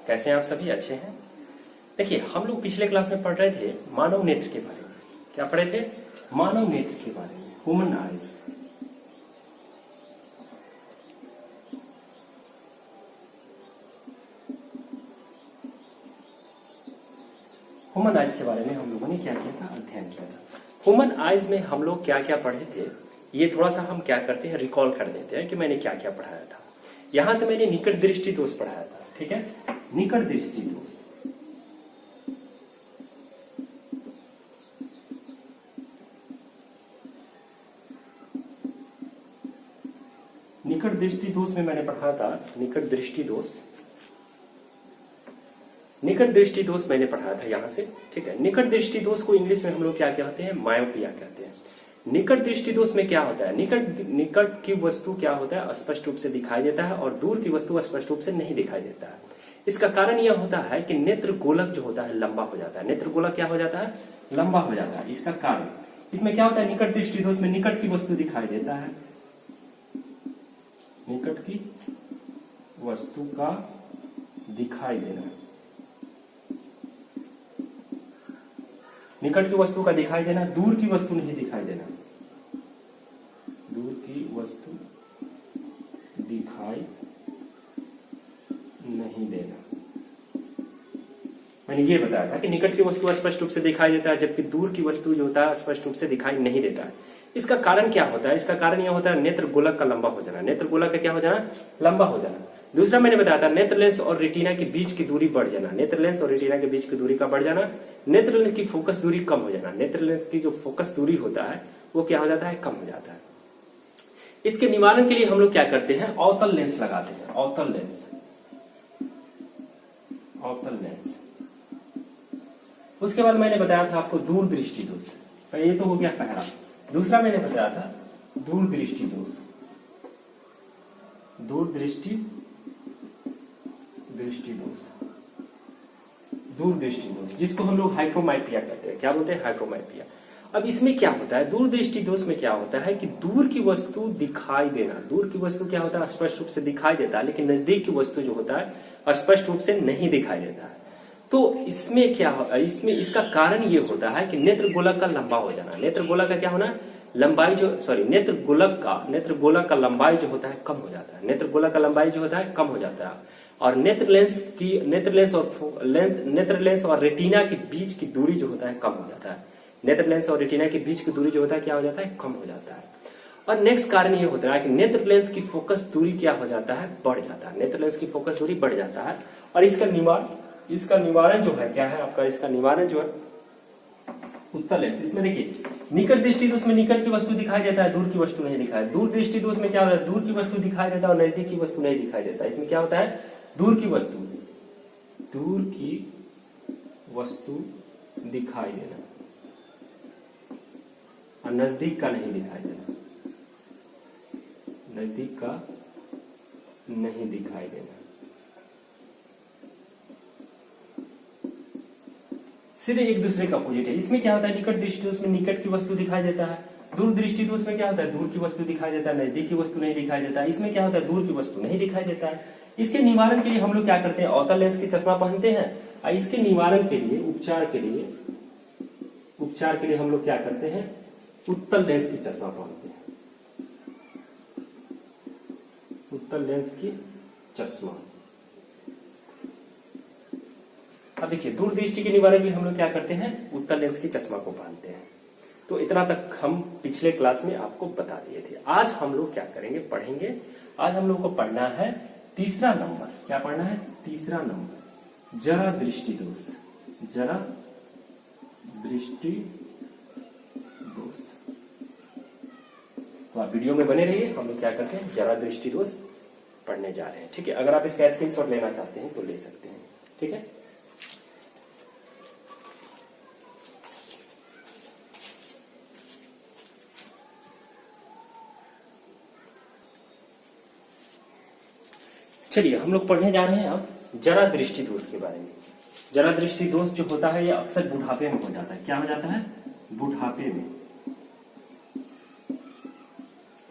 कैसे हैं आप सभी? अच्छे हैं। देखिए, हम लोग पिछले क्लास में पढ़ रहे थे मानव नेत्र के बारे में। क्या पढ़े थे? मानव नेत्र के बारे में, ह्यूमन आइज। ह्यूमन आइज के बारे में हम लोगों ने क्या किया था? अध्ययन किया था। ह्यूमन आइज में हम लोग क्या क्या पढ़े थे, ये थोड़ा सा हम क्या करते हैं, रिकॉल कर देते हैं कि मैंने क्या क्या पढ़ाया था। यहां से मैंने निकट दृष्टि दोष पढ़ाया था, ठीक है? निकट दृष्टि दोष, निकट दृष्टि दोष में मैंने पढ़ा था निकट दृष्टि दोष। निकट दृष्टि दोष मैंने पढ़ाया था यहां से, ठीक है? निकट दृष्टि दोष को इंग्लिश में हम लोग क्या कहते हैं? मायोपिया कहते हैं। निकट दृष्टि दोष में क्या होता है? निकट की वस्तु क्या होता है? स्पष्ट रूप से दिखाई देता है और दूर की वस्तु स्पष्ट रूप से नहीं दिखाई देता है। इसका कारण यह होता है कि नेत्र गोलक जो होता है लंबा हो जाता है। नेत्र गोलक क्या हो जाता है? लंबा हो जाता है। इसका कारण इसमें क्या होता है? निकट दृष्टि दोष में निकट की वस्तु दिखाई देता है, निकट की वस्तु का दिखाई देना, निकट की वस्तु का दिखाई देना, दूर की वस्तु नहीं दिखाई देना, दूर की वस्तु दिखाई नहीं देना। मैंने ये बताया था कि निकट की वस्तु स्पष्ट रूप से दिखाई देता है, जबकि दूर की वस्तु जो होता है स्पष्ट रूप से दिखाई नहीं देता है। इसका कारण क्या होता है? इसका कारण यह होता है नेत्र गोलक का लंबा हो जाना। नेत्र गोलक का क्या हो जाना? लंबा हो जाना। दूसरा मैंने बताया था नेत्र लेंस और रेटिना के बीच की दूरी बढ़ जाना। नेत्र लेंस और रेटिना के बीच की दूरी का बढ़ जाना। नेत्र लेंस की फोकस दूरी कम हो जाना। नेत्र लेंस की जो फोकस दूरी होता है वो क्या हो जाता है? कम हो जाता है। इसके निवारण के लिए हम लोग क्या करते हैं? अवतल लेंस लगाते हैं। अवतल लेंस, अवतल लेंस। उसके बाद मैंने बताया था आपको दूर दृष्टि दोष। ये तो हो गया पहला। दूसरा मैंने बताया था दूर दृष्टि दोष। दूर दृष्टि दोष, दूर दृष्टि दोष, जिसको हम लोग हाइड्रोमाइपिया कहते हैं। क्या बोलते हैं? हाइड्रोमाइपिया। अब इसमें क्या होता है? दूर दृष्टि दोष में क्या होता है कि दूर की वस्तु दिखाई देना। दूर की वस्तु क्या होता है? स्पष्ट रूप से दिखाई देता है, लेकिन नजदीक की वस्तु जो होता है स्पष्ट रूप से नहीं दिखाई देता है। तो इसमें क्या होता है? इसमें इसका कारण ये होता है कि नेत्र गोलक का लंबा हो जाना। नेत्र गोलक का क्या होना? लंबाई नेत्र गोलक का लंबाई जो होता है कम हो जाता है। नेत्र गोलक का लंबाई जो होता है कम हो जाता है। और नेत्र लेंस और रेटिना के बीच की दूरी जो होता है कम हो जाता है। नेत्र लेंस और रेटिना के बीच की दूरी जो होता है क्या हो जाता है? कम हो जाता है। और नेक्स्ट कारण ये होता है कि नेत्र लेंस की फोकस दूरी क्या हो जाता है? बढ़ जाता है। नेत्र लेंस की फोकस दूरी बढ़ जाता है। और इसका निवारण जो है क्या है आपका? इसका निवारण जो है उत्तल लेंस। इसमें देखिए निकट दृष्टि दोष में निकट की वस्तु दिखाई देता है, दूर की वस्तु नहीं दिखाई। दूर दृष्टि दोष में क्या होता है? दूर की वस्तु दिखाई देता है और नजदीक की वस्तु नहीं दिखाई देता। इसमें क्या होता है? दूर की वस्तु दिखाई देना और नजदीक का नहीं दिखाई देना, नजदीक का नहीं दिखाई देना। सीधे एक दूसरे का अपोजिट है। इसमें क्या होता है? निकट दृष्टि दोष में निकट की वस्तु दिखाई देता है। दूर दृष्टि दोष में क्या होता है? दूर की वस्तु दिखाई देता है, नजदीक की वस्तु नहीं दिखाई देता। इसमें क्या होता है? दूर की वस्तु नहीं दिखाई देता है। इसके निवारण के लिए हम लोग क्या करते हैं? अवतल लेंस की चश्मा पहनते हैं। और इसके निवारण के लिए उपचार के लिए हम लोग क्या करते हैं? उत्तल लेंस की चश्मा पहनते हैं। उत्तल लेंस की चश्मा। अब देखिए दूर दृष्टि के निवारण के लिए हम लोग क्या करते हैं? उत्तल लेंस की चश्मा को पहनते हैं। तो इतना तक हम पिछले क्लास में आपको बता दिए थे। आज हम लोग क्या करेंगे? पढ़ेंगे। आज हम लोग को पढ़ना है तीसरा नंबर। क्या पढ़ना है? तीसरा नंबर, जरा दृष्टि दोष। जरा दृष्टि दोष। तो आप वीडियो में बने रहिए। हम लोग क्या करते हैं? जरा दृष्टि दोष पढ़ने जा रहे हैं, ठीक है? अगर आप इसका स्क्रीनशॉट लेना चाहते हैं तो ले सकते हैं, ठीक है? चलिए हम लोग पढ़ने जा रहे हैं अब जरा दृष्टि दोष के बारे में। जरा दृष्टि दोष जो होता है ये अक्सर बुढ़ापे में हो जाता है। क्या हो जाता है? बुढ़ापे में।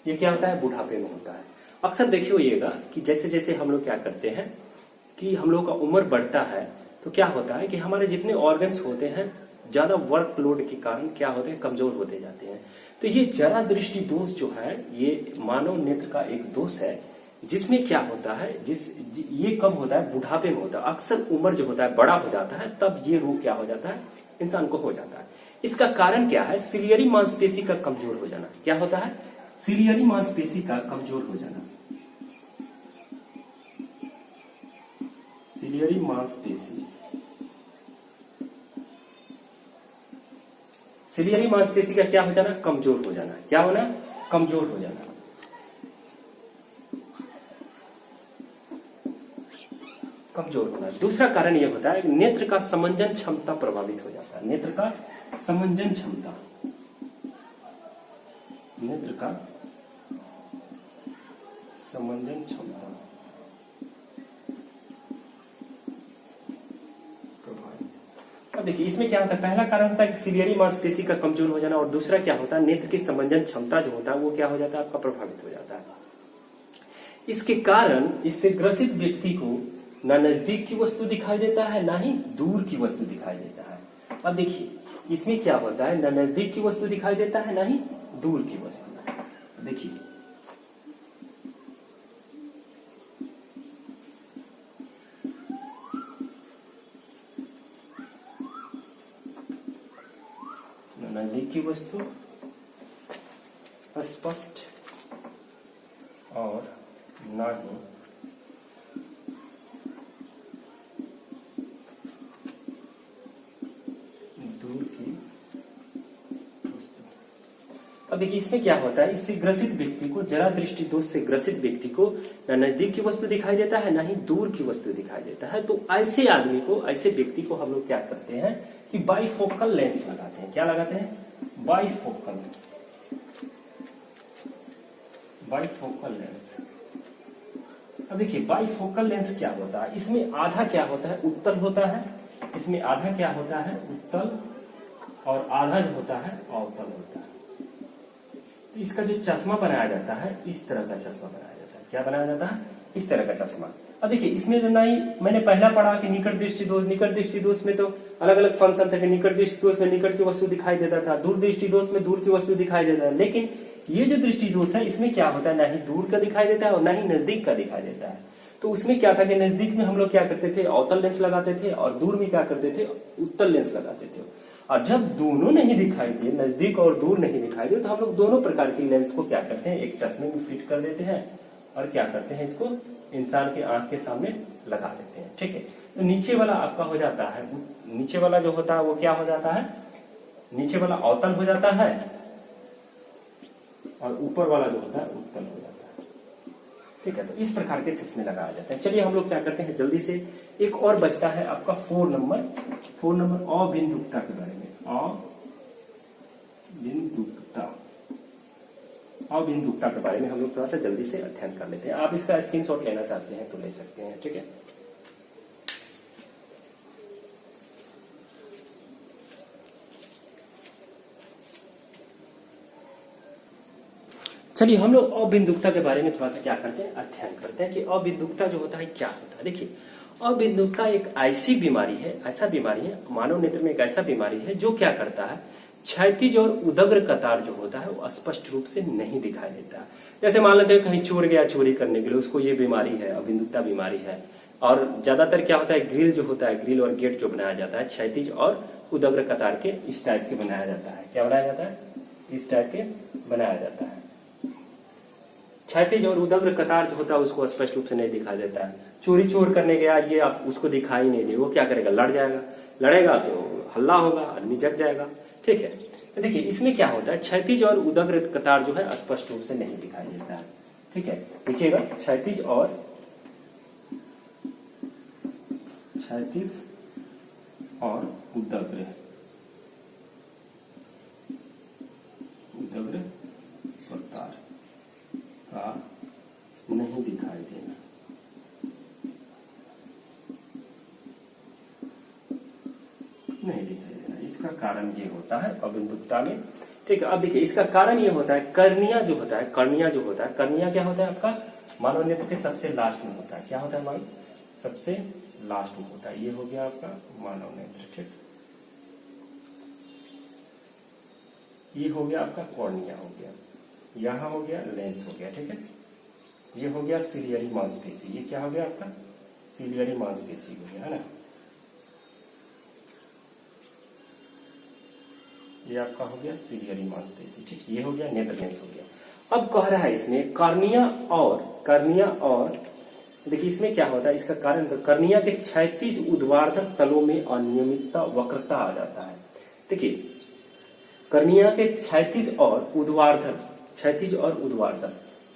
ये क्या होता है? बुढ़ापे में होता है। अक्सर देखिए होइएगा कि जैसे जैसे हम लोग क्या करते हैं कि हम लोग का उम्र बढ़ता है तो क्या होता है कि हमारे जितने ऑर्गन्स होते हैं ज्यादा वर्कलोड के कारण क्या होते हैं, कमजोर होते जाते हैं। तो ये जरा दृष्टि दोष जो है ये मानव नेत्र का एक दोष है, जिसमें क्या होता है, ये कब होता है, बुढ़ापे में होता है। अक्सर उम्र जो होता है बड़ा हो जाता है तब ये रोग क्या हो जाता है, इंसान को हो जाता है। इसका कारण क्या है, सिलियरी मांसपेशी का कमजोर हो जाना। क्या होता है, सिलियरी मांसपेशी का कमजोर हो जाना। सिलियरी मांसपेशी, सिलियरी मांसपेशी का क्या हो जाना, कमजोर हो जाना। क्या होना, कमजोर हो जाना। कमजोर होना। दूसरा कारण यह होता है कि नेत्र का समंजन क्षमता प्रभावित हो जाता है। नेत्र का समंजन क्षमता, नेत्र का समंजन क्षमता प्रभावित। अब देखिए इसमें क्या होता है, पहला कारण होता है कि सिलियरी मांसपेशी का कमजोर हो जाना, और दूसरा क्या होता है, नेत्र की समंजन क्षमता जो होता है वो क्या हो जाता है, आपका प्रभावित हो जाता है। इसके कारण इससे ग्रसित व्यक्ति को ना नजदीक की वस्तु दिखाई देता है ना ही दूर की वस्तु दिखाई देता है। अब देखिए इसमें क्या होता है, ना नजदीक की वस्तु दिखाई देता है ना ही दूर की वस्तु। देखिए ना नजदीक की वस्तु स्पष्ट और ना ही दूर की वस्तु। अब देखिए इसमें क्या होता है, इससे ग्रसित व्यक्ति को, जरा दृष्टि दोष से ग्रसित व्यक्ति को ना नजदीक की वस्तु दिखाई देता है ना ही दूर की वस्तु दिखाई देता है। तो ऐसे आदमी को, ऐसे व्यक्ति को हम लोग क्या करते हैं कि बाइफोकल लेंस लगाते हैं। क्या लगाते हैं, बाइफोकल, बाइफोकल लेंस। अब देखिए बाइफोकल लेंस क्या होता है, इसमें आधा क्या होता है, उत्तल होता है। इसमें आधा क्या होता है, उत्तल, और आधा जो होता है अवतल होता है। तो इसका जो चश्मा बनाया जाता है, इस तरह का चश्मा बनाया जाता है। क्या बनाया जाता है, इस तरह का चश्मा। अब देखिए इसमें जो नहीं, मैंने पहला पढ़ा कि निकट दृष्टि दोष, निकट दृष्टि दोष में तो अलग अलग फंक्शन थे। निकट दृष्टि दोष में निकट की वस्तु दिखाई देता था, दूर दृष्टि दोष में दूर की वस्तु दिखाई देता है। लेकिन ये जो दृष्टि दोष है इसमें क्या होता है, ना ही दूर का दिखाई देता है और ना ही नजदीक का दिखाई देता है। तो उसमें क्या था कि नजदीक में हम लोग क्या करते थे, अवतल लेंस लगाते थे, और दूर में क्या करते थे, उत्तल लेंस लगाते थे। और जब दोनों नहीं दिखाई दिए, नजदीक और दूर नहीं दिखाई दिए, तो हम लोग दोनों प्रकार की लेंस को क्या करते हैं, एक चश्मे में फिट कर देते हैं और क्या करते हैं, इसको इंसान के आंख के सामने लगा देते हैं। ठीक है, तो नीचे वाला आपका हो जाता है, नीचे वाला जो होता है वो क्या हो जाता है, नीचे वाला अवतल हो जाता है और ऊपर वाला जो होता है उत्तल हो जाता है। ठीक है, तो इस प्रकार के चश्मे लगाए जाते हैं। चलिए हम लोग क्या करते हैं, जल्दी से एक और बचता है आपका 4 नंबर अबिंदुकता के बारे में। अबिंदुकता के बारे में हम लोग थोड़ा सा जल्दी से अध्ययन कर लेते हैं। आप इसका स्क्रीनशॉट लेना चाहते हैं तो ले सकते हैं। ठीक है, चलिए हम लोग अबिंदुकता के बारे में थोड़ा सा क्या करते हैं, अध्ययन करते हैं कि अबिंदुकता जो होता है क्या होता है। देखिए अबिंदुकता एक ऐसी बीमारी है, ऐसा बीमारी है, मानव नेत्र में एक ऐसा बीमारी है जो क्या करता है, क्षैतिज और उदग्र कतार जो होता है वो स्पष्ट रूप से नहीं दिखाई देता। जैसे मान लेते हैं कहीं चोर गया चोरी करने के लिए, उसको ये बीमारी है, अबिंदुकता बीमारी है। और ज्यादातर क्या होता है, ग्रिल जो होता है, ग्रिल और गेट जो बनाया जाता है क्षैतिज और उदग्र कतार के इस टाइप के बनाया जाता है। क्या बनाया जाता है, इस टाइप के बनाया जाता है। क्षैतिज और उदग्र कतार जो होता है उसको स्पष्ट रूप से नहीं दिखाई देता है। चोरी चोर करने गया, ये आप उसको दिखाई नहीं दे, वो क्या करेगा, लड़ जाएगा, लड़ेगा तो हल्ला होगा, आदमी जग जाएगा। ठीक है, तो देखिए इसमें क्या होता है, क्षैतिज और उदग्र कतार जो है स्पष्ट रूप से नहीं दिखाई देता है। ठीक है, देखिएगा क्षैतिज और उदग्र कतार का नहीं दिखाई देना। नहीं दिखाई देना, इसका कारण ये होता है अबिंदुकता में। ठीक है, अब देखिए इसका कारण ये होता है, कर्निया जो होता है, कर्निया जो होता है, कर्निया क्या होता है आपका, मानव नेत्र के सबसे लास्ट में होता है। क्या होता है, मानव सबसे लास्ट में होता है। ये हो गया आपका मानव नेत्र, ठीक। ये हो गया आपका कॉर्निया हो गया, यहां हो गया लेंस हो गया, ठीक है। ये हो गया सिलियरी मांसपेशी, ये क्या हो गया आपका सिलियरी मांसपेशी हो गया, है ना। ये आपका हो गया सिलियरी मांसपेशी, ठीक। ये हो गया नेत्र लेंस हो गया। अब कह रहा है इसमें कर्निया और देखिए इसमें क्या होता है, इसका कारण कर्निया के क्षैतिज ऊर्ध्वाधर तलों में अनियमितता वक्रता आ जाता है। देखिए कर्निया के क्षैतिज और ऊर्ध्वाधर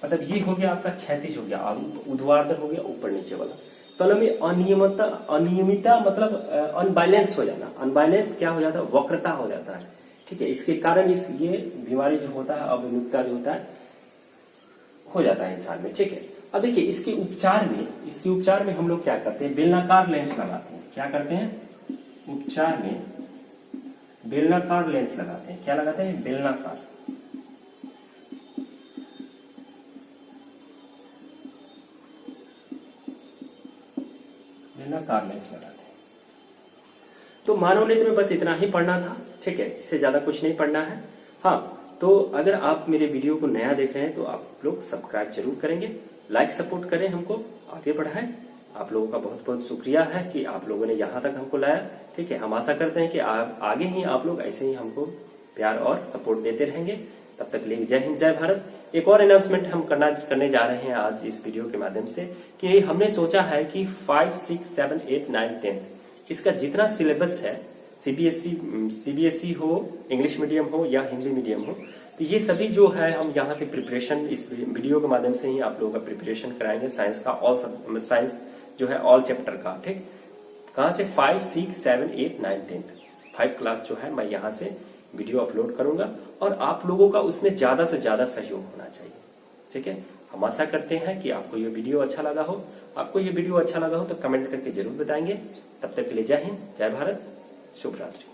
मतलब ये हो गया आपका क्षैतिज हो गया और ऊर्ध्वाधर हो गया ऊपर नीचे वाला, तलों में अनियमितता मतलब अनबैलेंस हो जाना। अनबैलेंस क्या हो जाता है, वक्रता हो जाता है, ठीक है। इसके कारण ये बीमारी जो होता है, अवनिकता जो होता है हो जाता है इंसान में, ठीक है। अब देखिए इसके उपचार में हम लोग क्या करते हैं, बेलनाकार लेंस लगाते हैं। क्या करते हैं, उपचार में बेलनाकार लेंस लगाते हैं। क्या लगाते हैं, बेलनाकार लेंस लगाते हैं। तो मानव नेत्र में बस इतना ही पढ़ना था, ठीक है, इससे ज्यादा कुछ नहीं पढ़ना है। हाँ, तो अगर आप मेरे वीडियो को नया देख रहे हैं तो आप लोग सब्सक्राइब जरूर करेंगे, लाइक सपोर्ट करें, हमको आगे बढ़ाएं। आप लोगों का बहुत बहुत शुक्रिया है कि आप लोगों ने यहाँ तक हमको लाया, ठीक है। हम आशा करते हैं कि आगे ही आप लोग ऐसे ही हमको प्यार और सपोर्ट देते रहेंगे। तब तक लिए जय हिंद जय भारत। एक और अनाउंसमेंट हम करने जा रहे हैं आज इस वीडियो के माध्यम से कि हमने सोचा है कि 5, 6, 7, 8, 9, 10 इसका जितना सिलेबस है, सीबीएसई हो, इंग्लिश मीडियम हो या हिंदी मीडियम हो, तो ये सभी जो है हम यहाँ से प्रिपरेशन इस वीडियो के माध्यम से ही आप लोगों का प्रिपरेशन कराएंगे। साइंस का साइंस जो है ऑल चैप्टर का, ठीक। कहाँ से 5, 6, 7, 8, 9, 10 5 क्लास जो है मैं यहाँ से वीडियो अपलोड करूंगा और आप लोगों का उसमें ज्यादा से ज्यादा सहयोग होना चाहिए, ठीक है। हम आशा करते हैं कि आपको ये वीडियो अच्छा लगा हो, तो कमेंट करके जरूर बताएंगे। तब तक के लिए जय हिंद जय भारत, शुभ रात्रि।